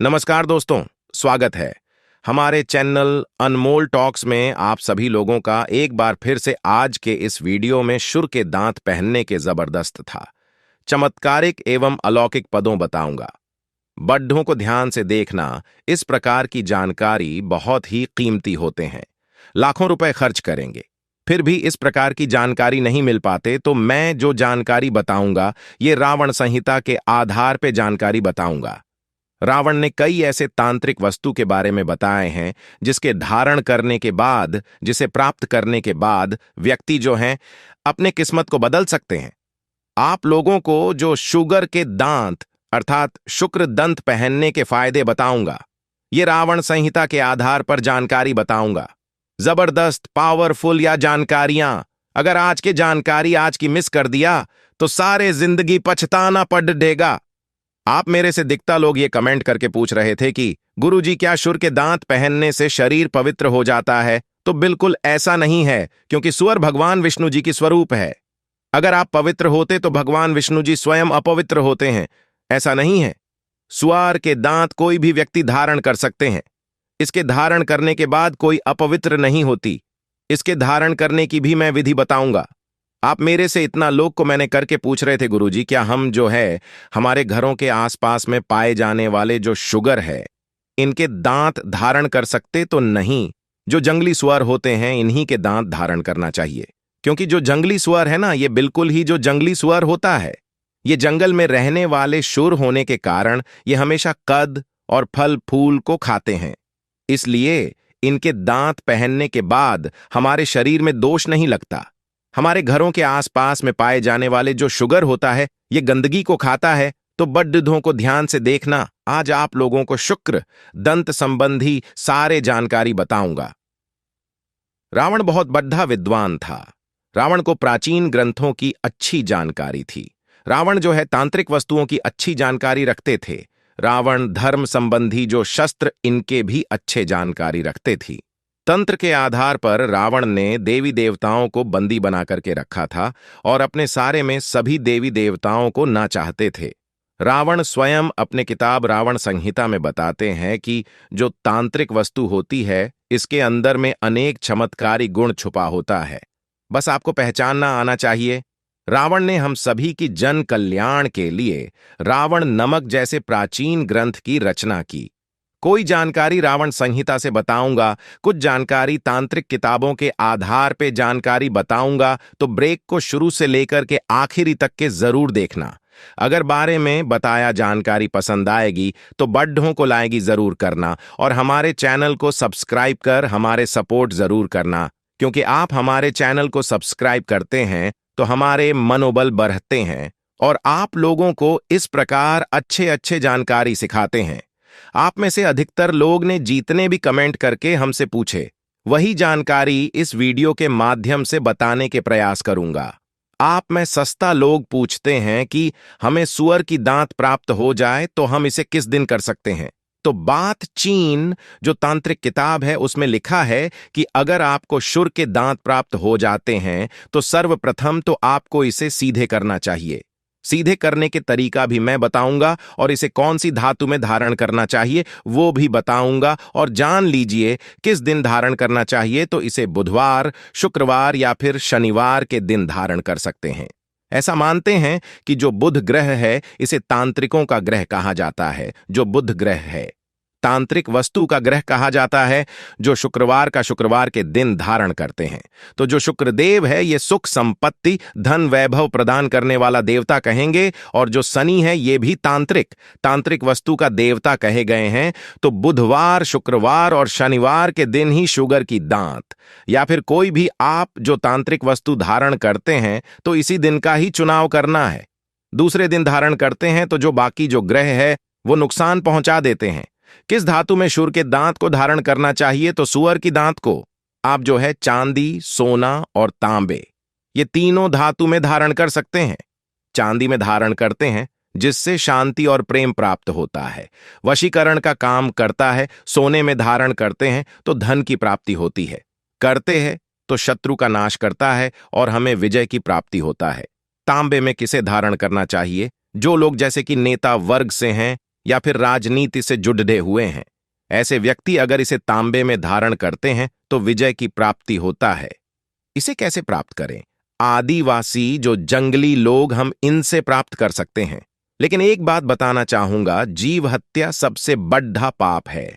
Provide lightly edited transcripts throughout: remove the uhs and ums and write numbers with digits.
नमस्कार दोस्तों, स्वागत है हमारे चैनल अनमोल टॉक्स में। आप सभी लोगों का एक बार फिर से आज के इस वीडियो में शुर के दांत पहनने के जबरदस्त था चमत्कारिक एवं अलौकिक पदों बताऊंगा। बड्ढों को ध्यान से देखना, इस प्रकार की जानकारी बहुत ही कीमती होते हैं। लाखों रुपए खर्च करेंगे, फिर भी इस प्रकार की जानकारी नहीं मिल पाते, तो मैं जो जानकारी बताऊंगा ये रावण संहिता के आधार पे जानकारी बताऊंगा। रावण ने कई ऐसे तांत्रिक वस्तु के बारे में बताए हैं जिसके धारण करने के बाद, जिसे प्राप्त करने के बाद व्यक्ति जो हैं अपने किस्मत को बदल सकते हैं। आप लोगों को जो शुगर के दांत अर्थात शुक्र दंत पहनने के फायदे बताऊंगा, ये रावण संहिता के आधार पर जानकारी बताऊंगा। जबरदस्त पावरफुल या जानकारियां, अगर आज की जानकारी आज की मिस कर दिया तो सारे जिंदगी पछताना पड़ देगा। आप मेरे से दिखता लोग ये कमेंट करके पूछ रहे थे कि गुरुजी क्या शुर के दांत पहनने से शरीर पवित्र हो जाता है? तो बिल्कुल ऐसा नहीं है, क्योंकि सुअर भगवान विष्णु जी की स्वरूप है। अगर आप पवित्र होते तो भगवान विष्णु जी स्वयं अपवित्र होते हैं, ऐसा नहीं है। सुअर के दांत कोई भी व्यक्ति धारण कर सकते हैं। इसके धारण करने के बाद कोई अपवित्र नहीं होती। इसके धारण करने की भी मैं विधि बताऊंगा। आप मेरे से इतना लोग को मैंने करके पूछ रहे थे गुरुजी क्या हम जो है हमारे घरों के आसपास में पाए जाने वाले जो शुगर है इनके दांत धारण कर सकते? तो नहीं, जो जंगली सुअर होते हैं इन्हीं के दांत धारण करना चाहिए, क्योंकि जो जंगली सुअर है ना, ये बिल्कुल ही जो जंगली सुअर होता है, ये जंगल में रहने वाले शूर होने के कारण ये हमेशा कद और फल फूल को खाते हैं। इसलिए इनके दांत पहनने के बाद हमारे शरीर में दोष नहीं लगता। हमारे घरों के आसपास में पाए जाने वाले जो शुगर होता है ये गंदगी को खाता है। तो बड्ढों को ध्यान से देखना, आज आप लोगों को शुक्र दंत संबंधी सारे जानकारी बताऊंगा। रावण बहुत बड्ढा विद्वान था। रावण को प्राचीन ग्रंथों की अच्छी जानकारी थी। रावण जो है तांत्रिक वस्तुओं की अच्छी जानकारी रखते थे। रावण धर्म संबंधी जो शस्त्र इनके भी अच्छे जानकारी रखते थी। तंत्र के आधार पर रावण ने देवी देवताओं को बंदी बना करके रखा था और अपने सारे में सभी देवी देवताओं को ना चाहते थे। रावण स्वयं अपने किताब रावण संहिता में बताते हैं कि जो तांत्रिक वस्तु होती है इसके अंदर में अनेक चमत्कारी गुण छुपा होता है, बस आपको पहचानना आना चाहिए। रावण ने हम सभी की जन कल्याण के लिए रावण नमक जैसे प्राचीन ग्रंथ की रचना की। कोई जानकारी रावण संहिता से बताऊंगा, कुछ जानकारी तांत्रिक किताबों के आधार पे जानकारी बताऊंगा, तो ब्रेक को शुरू से लेकर के आखिरी तक के जरूर देखना। अगर बारे में बताया जानकारी पसंद आएगी तो बड्ढों को लाएगी जरूर करना, और हमारे चैनल को सब्सक्राइब कर हमारे सपोर्ट जरूर करना, क्योंकि आप हमारे चैनल को सब्सक्राइब करते हैं तो हमारे मनोबल बढ़ते हैं और आप लोगों को इस प्रकार अच्छे अच्छे जानकारी सिखाते हैं। आप में से अधिकतर लोग ने जितने भी कमेंट करके हमसे पूछे वही जानकारी इस वीडियो के माध्यम से बताने के प्रयास करूंगा। आप में सस्ता लोग पूछते हैं कि हमें सुअर की दांत प्राप्त हो जाए तो हम इसे किस दिन कर सकते हैं? तो बात चीन जो तांत्रिक किताब है उसमें लिखा है कि अगर आपको शुर के दांत प्राप्त हो जाते हैं तो सर्वप्रथम तो आपको इसे सीधे करना चाहिए। सीधे करने के तरीका भी मैं बताऊंगा और इसे कौन सी धातु में धारण करना चाहिए वो भी बताऊंगा। और जान लीजिए किस दिन धारण करना चाहिए, तो इसे बुधवार, शुक्रवार या फिर शनिवार के दिन धारण कर सकते हैं। ऐसा मानते हैं कि जो बुध ग्रह है इसे तांत्रिकों का ग्रह कहा जाता है। जो बुध ग्रह है तांत्रिक वस्तु का ग्रह कहा जाता है, जो शुक्रवार का शुक्रवार के दिन धारण करते हैं। तो जो शुक्रदेव है ये सुख संपत्ति धन वैभव प्रदान करने वाला देवता कहेंगे, और जो शनि है ये भी तांत्रिक वस्तु का देवता कहे गए हैं। तो बुधवार, शुक्रवार और शनिवार के दिन ही शुगर की दांत या फिर कोई भी आप जो तांत्रिक वस्तु धारण करते हैं तो इसी दिन का ही चुनाव करना है। दूसरे दिन धारण करते हैं तो जो बाकी जो ग्रह है वो नुकसान पहुंचा देते हैं। किस धातु में शुर के दांत को धारण करना चाहिए? तो सुअर की दांत को आप जो है चांदी, सोना और तांबे, ये तीनों धातु में धारण कर सकते हैं। चांदी में धारण करते हैं जिससे शांति और प्रेम प्राप्त होता है, वशीकरण का काम करता है। सोने में धारण करते हैं तो धन की प्राप्ति होती है, करते हैं तो शत्रु का नाश करता है और हमें विजय की प्राप्ति होता है। तांबे में किसे धारण करना चाहिए? जो लोग जैसे कि नेता वर्ग से हैं या फिर राजनीति से जुड़े हुए हैं। ऐसे व्यक्ति अगर इसे तांबे में धारण करते हैं तो विजय की प्राप्ति होता है। इसे कैसे प्राप्त करें? आदिवासी जो जंगली लोग, हम इनसे प्राप्त कर सकते हैं। लेकिन एक बात बताना चाहूंगा, जीव हत्या सबसे बड़ा पाप है।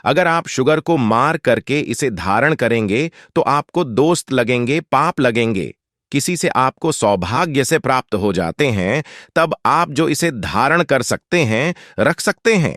अगर आप शुगर को मार करके इसे धारण करेंगे तो आपको दोस्त लगेंगे, पाप लगेंगे। किसी से आपको सौभाग्य से प्राप्त हो जाते हैं, तब आप जो इसे धारण कर सकते हैं, रख सकते हैं।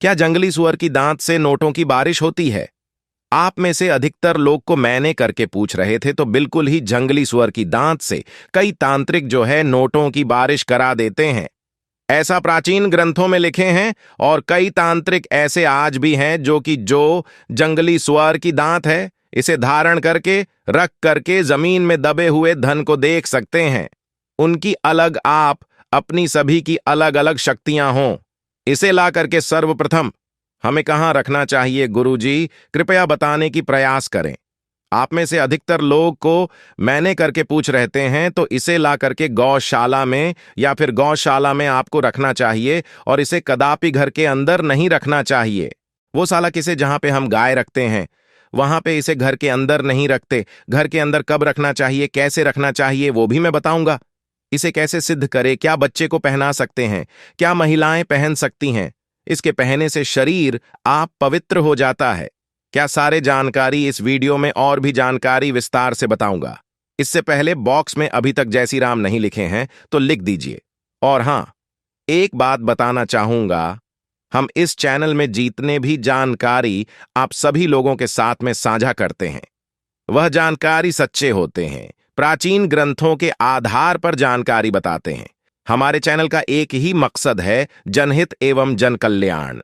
क्या जंगली सुअर की दांत से नोटों की बारिश होती है? आप में से अधिकतर लोग को मैंने करके पूछ रहे थे, तो बिल्कुल ही जंगली सुअर की दांत से कई तांत्रिक जो है नोटों की बारिश करा देते हैं। ऐसा प्राचीन ग्रंथों में लिखे हैं, और कई तांत्रिक ऐसे आज भी हैं जो जंगली सुअर की दांत है, इसे धारण करके रख करके जमीन में दबे हुए धन को देख सकते हैं। उनकी अलग, आप अपनी सभी की अलग अलग शक्तियां हों। इसे ला करके सर्वप्रथम हमें कहां रखना चाहिए गुरुजी, कृपया बताने की प्रयास करें। आप में से अधिकतर लोग को मैंने करके पूछ रहते हैं, तो इसे ला करके गौशाला में या फिर गौशाला में आपको रखना चाहिए, और इसे कदापि घर के अंदर नहीं रखना चाहिए। वो साला किसे जहां पे हम गाय रखते हैं वहां पे इसे घर के अंदर नहीं रखते। घर के अंदर कब रखना चाहिए, कैसे रखना चाहिए, वो भी मैं बताऊंगा। इसे कैसे सिद्ध करें, क्या बच्चे को पहना सकते हैं, क्या महिलाएं पहन सकती हैं, इसके पहनने से शरीर आप पवित्र हो जाता है। क्या सारे जानकारी इस वीडियो में, और भी जानकारी विस्तार से बताऊंगा। इससे पहले बॉक्स में अभी तक जय श्री राम नहीं लिखे हैं तो लिख दीजिए। और हां, एक बात बताना चाहूंगा, हम इस चैनल में जितने भी जानकारी आप सभी लोगों के साथ में साझा करते हैं, वह जानकारी सच्चे होते हैं। प्राचीन ग्रंथों के आधार पर जानकारी बताते हैं। हमारे चैनल का एक ही मकसद है, जनहित एवं जन कल्याण।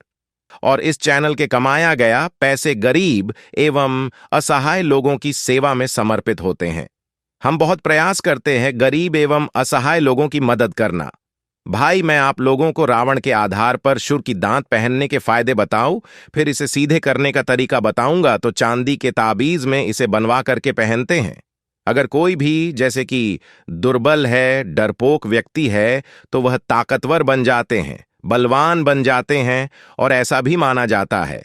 और इस चैनल के कमाया गया पैसे गरीब एवं असहाय लोगों की सेवा में समर्पित होते हैं। हम बहुत प्रयास करते हैं गरीब एवं असहाय लोगों की मदद करना। भाई, मैं आप लोगों को रावण के आधार पर शुर की दांत पहनने के फायदे बताऊं, फिर इसे सीधे करने का तरीका बताऊंगा। तो चांदी के ताबीज में इसे बनवा करके पहनते हैं। अगर कोई भी जैसे कि दुर्बल है, डरपोक व्यक्ति है, तो वह ताकतवर बन जाते हैं, बलवान बन जाते हैं। और ऐसा भी माना जाता है,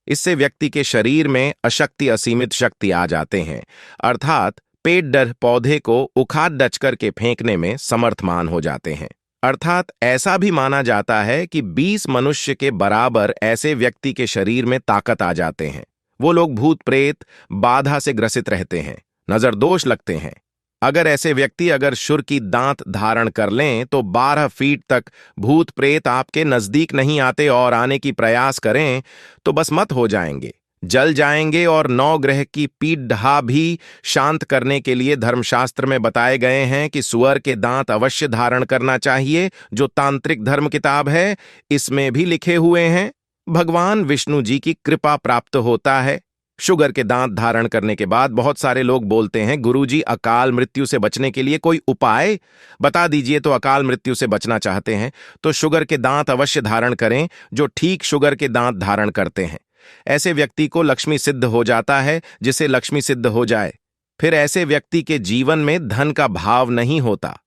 इससे व्यक्ति के शरीर में अशक्ति, असीमित शक्ति आ जाते हैं। अर्थात पेट डर पौधे को उखाड़ डच करके फेंकने में समर्थमान हो जाते हैं। अर्थात ऐसा भी माना जाता है कि 20 मनुष्य के बराबर ऐसे व्यक्ति के शरीर में ताकत आ जाते हैं। वो लोग भूत प्रेत बाधा से ग्रसित रहते हैं, नजर दोष लगते हैं। अगर ऐसे व्यक्ति अगर शुर की दांत धारण कर लें तो 12 फीट तक भूत प्रेत आपके नजदीक नहीं आते, और आने की प्रयास करें तो बस मत हो जाएंगे, जल जाएंगे। और 9 ग्रह की पीड़ा भी शांत करने के लिए धर्मशास्त्र में बताए गए हैं कि सुअर के दांत अवश्य धारण करना चाहिए, जो तांत्रिक धर्म किताब है इसमें भी लिखे हुए हैं। भगवान विष्णु जी की कृपा प्राप्त होता है। शुगर के दांत धारण करने के बाद बहुत सारे लोग बोलते हैं, गुरुजी अकाल मृत्यु से बचने के लिए कोई उपाय बता दीजिए। तो अकाल मृत्यु से बचना चाहते हैं तो शुगर के दांत अवश्य धारण करें, जो ठीक शुगर के दांत धारण करते हैं। ऐसे व्यक्ति को लक्ष्मी सिद्ध हो जाता है, जिसे लक्ष्मी सिद्ध हो जाए फिर ऐसे व्यक्ति के जीवन में धन का भाव नहीं होता।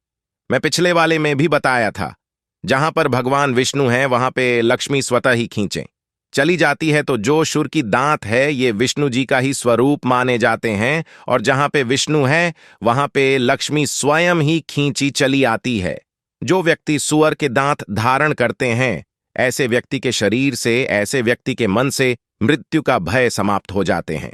मैं पिछले वाले में भी बताया था, जहां पर भगवान विष्णु हैं वहां पे लक्ष्मी स्वतः ही खींचे चली जाती है। तो जो शुर की दांत है ये विष्णु जी का ही स्वरूप माने जाते हैं, और जहां पे विष्णु है वहां पे लक्ष्मी स्वयं ही खींची चली आती है। जो व्यक्ति सुअर के दांत धारण करते हैं, ऐसे व्यक्ति के शरीर से, ऐसे व्यक्ति के मन से मृत्यु का भय समाप्त हो जाते हैं।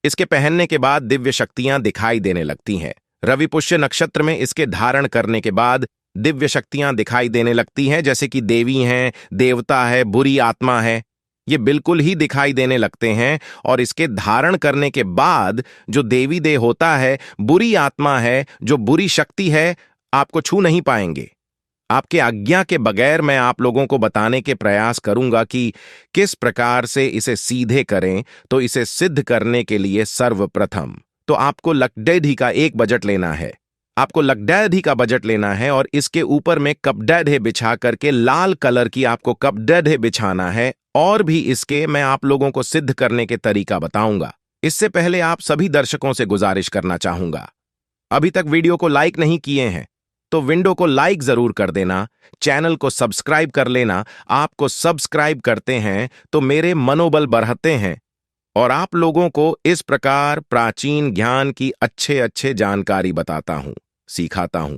इसके पहनने के बाद दिव्य शक्तियां दिखाई देने लगती हैं। रवि पुष्य नक्षत्र में इसके धारण करने के बाद दिव्य शक्तियां दिखाई देने लगती हैं, जैसे कि देवी हैं, देवता है, बुरी आत्मा है, ये बिल्कुल ही दिखाई देने लगते हैं। और इसके धारण करने के बाद जो देवी देह होता है, बुरी आत्मा है, जो बुरी शक्ति है, आपको छू नहीं पाएंगे। आपके आज्ञा के बगैर मैं आप लोगों को बताने के प्रयास करूंगा कि किस प्रकार से इसे सीधे करें। तो इसे सिद्ध करने के लिए सर्वप्रथम तो आपको लकड़ैधी का एक बजट लेना है। आपको लकड़ैधी का बजट लेना है, और इसके ऊपर में कपड़ैधे बिछा करके लाल कलर की आपको कपड़ैधे बिछाना है। और भी इसके मैं आप लोगों को सिद्ध करने के तरीका बताऊंगा। इससे पहले आप सभी दर्शकों से गुजारिश करना चाहूंगा, अभी तक वीडियो को लाइक नहीं किए हैं तो विंडो को लाइक जरूर कर देना, चैनल को सब्सक्राइब कर लेना। आपको सब्सक्राइब करते हैं तो मेरे मनोबल बढ़ते हैं और आप लोगों को इस प्रकार प्राचीन ज्ञान की अच्छे अच्छे जानकारी बताता हूं, सिखाता हूं।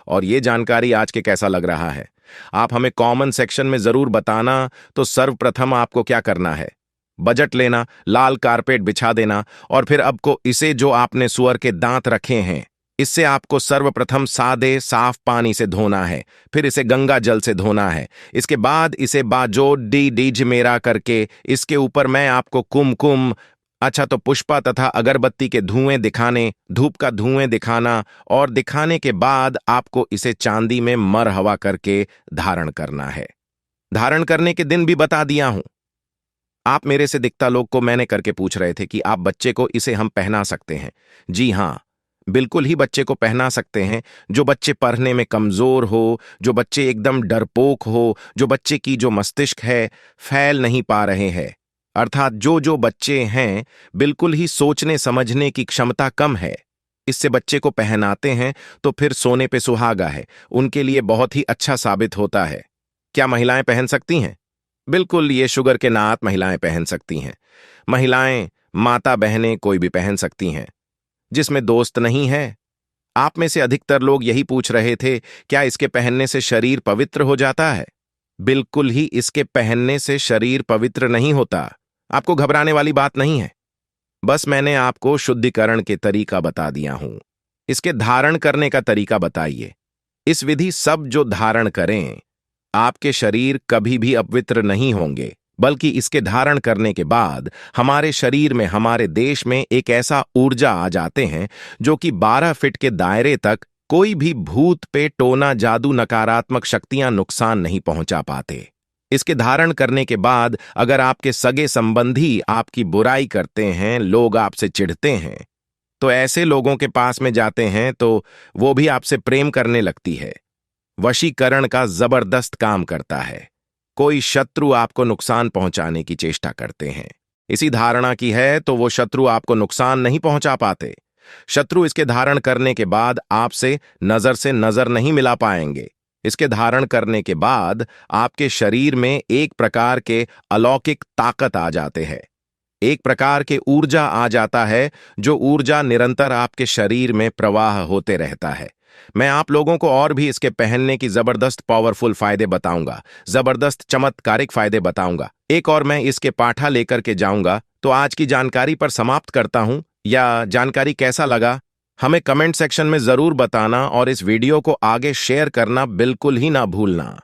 और ये जानकारी आज के कैसा लग रहा है आप हमें कमेंट सेक्शन में जरूर बताना। तो सर्वप्रथम आपको क्या करना है, बजट लेना, लाल कारपेट बिछा देना और फिर अब को इसे जो आपने सुअर के दांत रखे हैं इससे आपको सर्वप्रथम सादे साफ पानी से धोना है, फिर इसे गंगा जल से धोना है। इसके बाद इसे बाजो डी डीज मेरा करके इसके ऊपर मैं आपको कुमकुम तो पुष्पा तथा अगरबत्ती के धुएं दिखाने, धूप का धुएं दिखाना और दिखाने के बाद आपको इसे चांदी में मरहवा करके धारण करना है। धारण करने के दिन भी बता दिया हूं। आप मेरे से दिखता लोग को मैंने करके पूछ रहे थे कि आप बच्चे को इसे हम पहना सकते हैं। जी हां, बिल्कुल ही बच्चे को पहना सकते हैं। जो बच्चे पढ़ने में कमजोर हो, जो बच्चे एकदम डरपोक हो, जो बच्चे की जो मस्तिष्क है फैल नहीं पा रहे हैं, अर्थात जो बच्चे हैं बिल्कुल ही सोचने समझने की क्षमता कम है, इससे बच्चे को पहनाते हैं तो फिर सोने पे सुहागा है, उनके लिए बहुत ही अच्छा साबित होता है। क्या महिलाएं पहन सकती हैं? बिल्कुल, ये शुगर के नात महिलाएं पहन सकती हैं। महिलाएं, माता बहनें कोई भी पहन सकती हैं, जिसमें दोस्त नहीं है। आप में से अधिकतर लोग यही पूछ रहे थे, क्या इसके पहनने से शरीर पवित्र हो जाता है? बिल्कुल ही इसके पहनने से शरीर पवित्र नहीं होता। आपको घबराने वाली बात नहीं है। बस मैंने आपको शुद्धिकरण के तरीका बता दिया हूं। इसके धारण करने का तरीका बताइए। इस विधि सब जो धारण करें आपके शरीर कभी भी अपवित्र नहीं होंगे, बल्कि इसके धारण करने के बाद हमारे शरीर में, हमारे देश में एक ऐसा ऊर्जा आ जाते हैं जो कि 12 फीट के दायरे तक कोई भी भूत पे टोना जादू नकारात्मक शक्तियां नुकसान नहीं पहुंचा पाते। इसके धारण करने के बाद अगर आपके सगे संबंधी आपकी बुराई करते हैं, लोग आपसे चिढ़ते हैं, तो ऐसे लोगों के पास में जाते हैं तो वो भी आपसे प्रेम करने लगती है। वशीकरण का जबरदस्त काम करता है। कोई शत्रु आपको नुकसान पहुंचाने की चेष्टा करते हैं, इसी धारणा की है तो वो शत्रु आपको नुकसान नहीं पहुंचा पाते। शत्रु इसके धारण करने के बाद आपसे नजर नहीं मिला पाएंगे। इसके धारण करने के बाद आपके शरीर में एक प्रकार के अलौकिक ताकत आ जाते हैं, एक प्रकार के ऊर्जा आ जाता है, जो ऊर्जा निरंतर आपके शरीर में प्रवाह होते रहता है। मैं आप लोगों को और भी इसके पहनने की जबरदस्त पावरफुल फायदे बताऊंगा, जबरदस्त चमत्कारिक फायदे बताऊंगा। एक और मैं इसके पाठा लेकर के जाऊंगा। तो आज की जानकारी पर समाप्त करता हूं। या जानकारी कैसा लगा हमें कमेंट सेक्शन में जरूर बताना और इस वीडियो को आगे शेयर करना बिल्कुल ही ना भूलना।